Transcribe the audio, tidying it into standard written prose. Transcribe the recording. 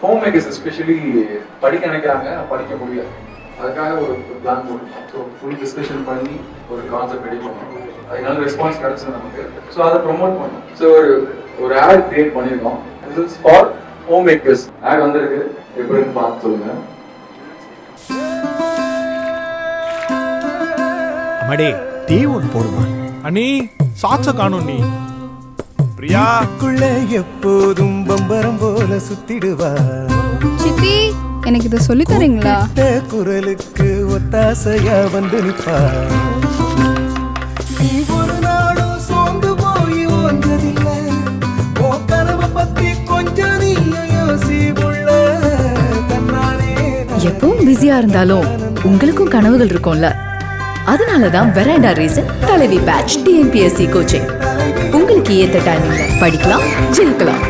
Home makers especially படிக்க நினைக்கிறாங்க, படிக்க முடியாது. அதுக்காக ஒரு பிளான் போட்டுருக்கோம். ஸோ ஃபுல் டிஸ்கஷன் பண்ணி ஒரு கான்செப்ட் ரெடி பண்ணோம். அதனால ரெஸ்பான்ஸ் கிடைச்சது நமக்கு. ஸோ அதை ப்ரொமோட் பண்ணோம். ஸோ ஒரு ஆட் கிரியேட் பண்ணியிருக்கோம். This is for homemakers. Ad வந்திருக்கு, எப்படின்னு பார்த்து சொல்லுங்க. அம்மாடி டீ ஒன்று போடுமா? அண்ணி சாக்ஸ காணும். நீ பிரியாக்குள்ள எப்போதும் பம்பரம் போல சுத்திடுவா. சித்தி, எனக்கு இதை சொல்லி தரீங்களா? குரலுக்கு ஒத்தாசையா வந்து நிப்பா. நீ ஒரு நாளும் சோர்ந்து போய் வந்ததில்லை. ஓ கனவை பத்தி கொஞ்சம் நீ யோசிப்புள்ள தன்னானே. எப்பவும் பிஸியா இருந்தாலும் உங்களுக்கும் கனவுகள் இருக்கும்ல. அதனாலதான் வெராண்டா ரீசன் தலைவி பேட்ச் டிஎன்பிஎஸ்சி கோச்சிங். உங்களுக்கு ஏத்த டைமிங்ல படிக்கலாம், ஜெயிக்கலாம்.